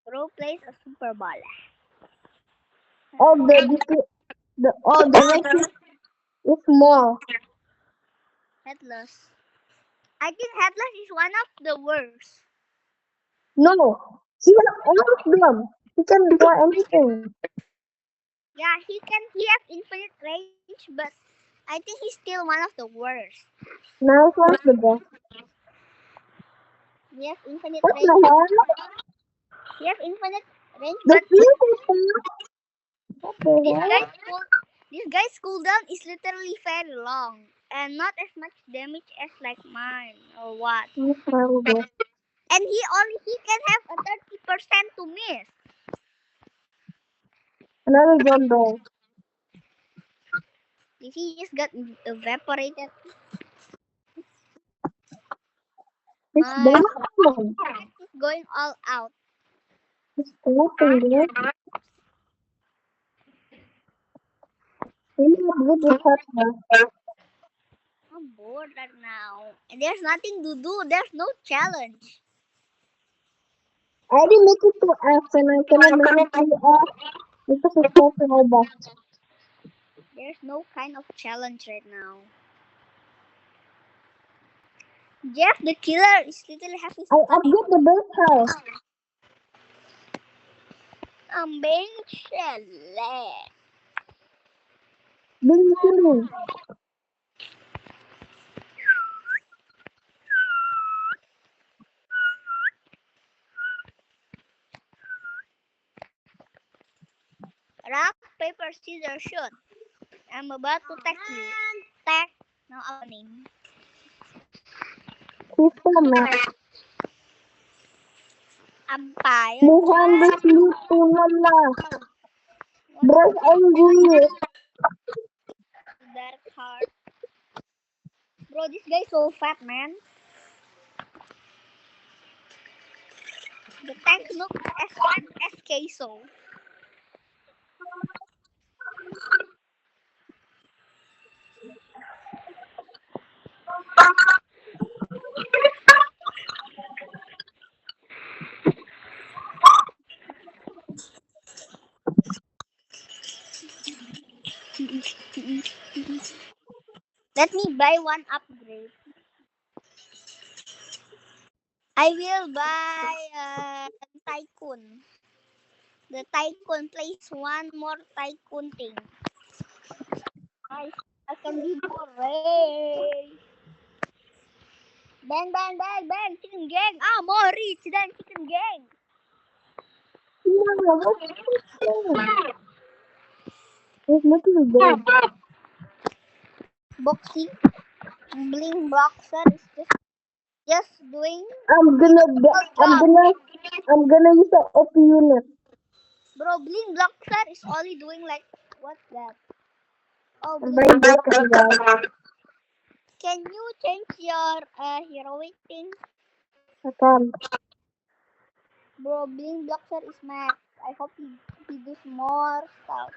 Bro plays a Super Bowl. Oh, the rest is small. Headless. I think Headless is one of the worst. No, he has all of them. He can do anything. Yeah, he has infinite range, but I think he's still one of the worst. Nice one's the best. He has infinite What range. the hell? He has infinite range, The but field is what the this hell? guy's cool. This guy's cooldown is literally very long and not as much damage as like mine or what. That's horrible. And he can have a 30% to miss. Another drum bell. If he just got evaporated. It's My bad. he's going all out. It's nothing good. He's not good with her. I'm bored right now. And there's nothing to do. There's no challenge. I already make it to F and I cannot make it to F because it's not robust. There's no kind of challenge right now. Jeff the killer is literally happy. I upgrade the base house. I'm being select. Bing killing. Rock, paper, scissors, shoot. I'm about to tag you. Tag. Now opening. He's so mad. Umpire. Bukan berselipunan lah. Bros angry. Dark heart. Bro, this guy is so fat, man. The tank looks as fat as queso. Let me buy one upgrade. I will buy Tycoon. The Tycoon plays one more Tycoon thing. I can be more rich. Bang, bang, bang, bang, chicken gang. Ah, more rich than chicken gang. Yeah, what's this? It's looking good. Boxy. Bling Boxer is just doing. I'm gonna use the OP unit. Bro, Bling Boxer is only doing like, what's that? Oh, I'm Bling. buying this guys. Can you change your heroic thing? I can. Bro, Bling Boxer is max. I hope he does more stuff.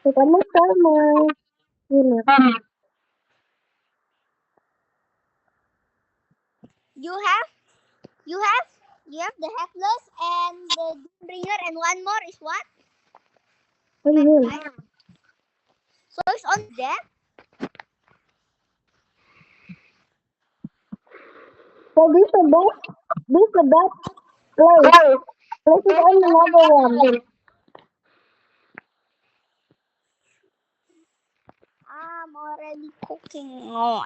So I'm gonna sell my unit. You have the Headless and the Doombringer and one more is what? What do you mean? So it's on that? So this is the best place. This is on another one. I'm already cooking all.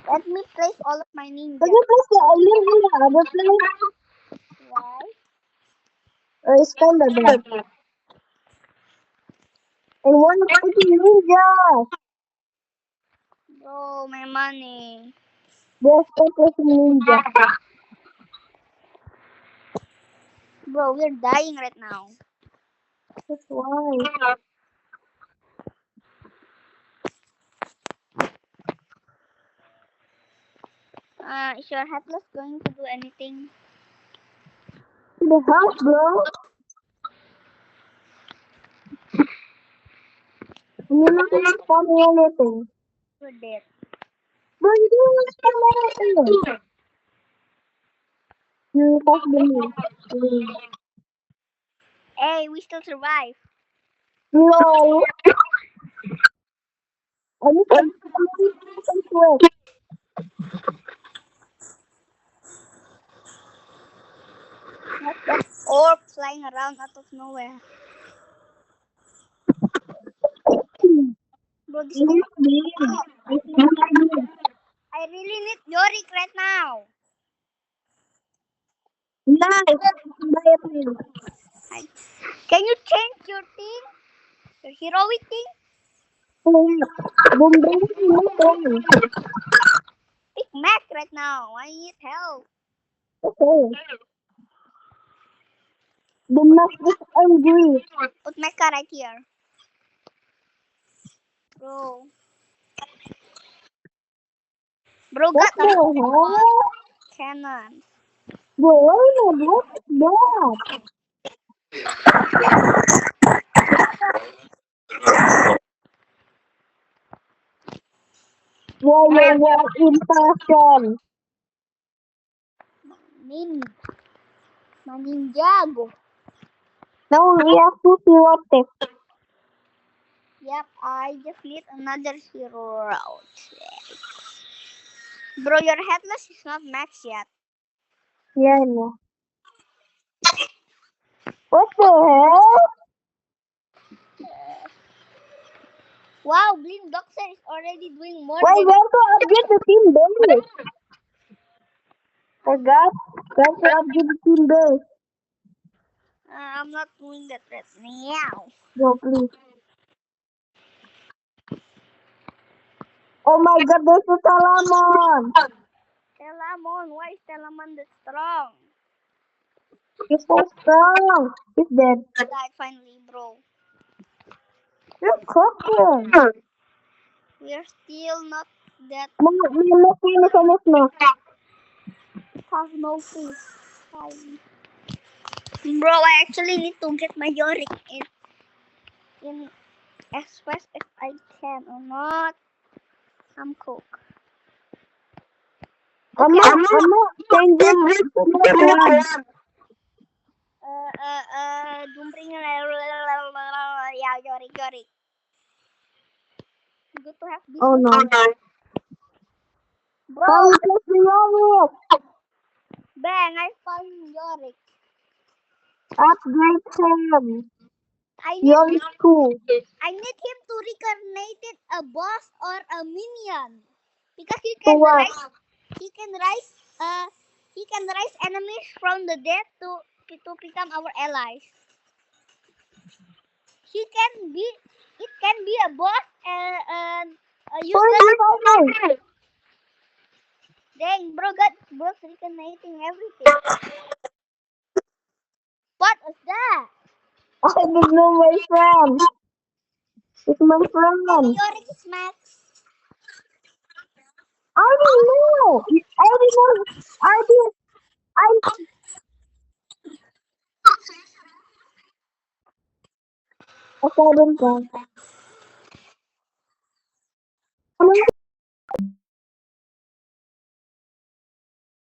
Let me place all of my ninjas. Can you place the alien in the other place? Why? Or it's kind of bad. And one is putting ninja. Bro, my money. There's no placing ninja. Bro, we're dying right now. That's why. Is your Headless going to do anything? To the house, bro. And you're not responding anything. We're dead. Bro, you didn't respond my answer. You passed the moon. Hey, we still survive. LOL. I need to quick. What's that orb flying around out of nowhere? Bro, this You orb. need to I really need Yorick right now. Nice. Buy a plane. Can you change your thing? Your heroic thing? Boom, boom, Pick Mac right now. I need help. okay. The Mac is angry. Put Mecha right here. Bro. Bro What got a the hell? cannon. Bro, what is that? Wow, in fashion. Ninjago. Now we have to see what it. Yep, I just need another hero. Bro, your headless is not max yet. Yeah, no. What the hell? Wow, Blink Doxer is already doing more Why than. want to upgrade the team base? Forgot. Want to upgrade the team base. I'm not doing that right now. Go, please. Oh my god, there's a Salamon. Telamon, why is Telamon that strong? He's so strong. He's dead. Died finally, bro. You're cooking. We are still not that May almost no. have no face. Bro, I actually need to get my Yorick in as fast as I can or not. I'm cook. I'm not saying this. Dumping. Yeah, Yorick. Good to have this. Oh no. Bro, Plus the Yorick. bang, I found Yorick. Upgrade him. I need Yorick cool. I need him to reincarnate a boss or a minion. Because he To can what? rise he can rise enemies from the dead to become our allies. It can be a boss and a useless. Dang, bro's reincarnating everything. What was that? I don't know my friend. It's my friend. Yorick is max. I don't know. I don't know. I don't know.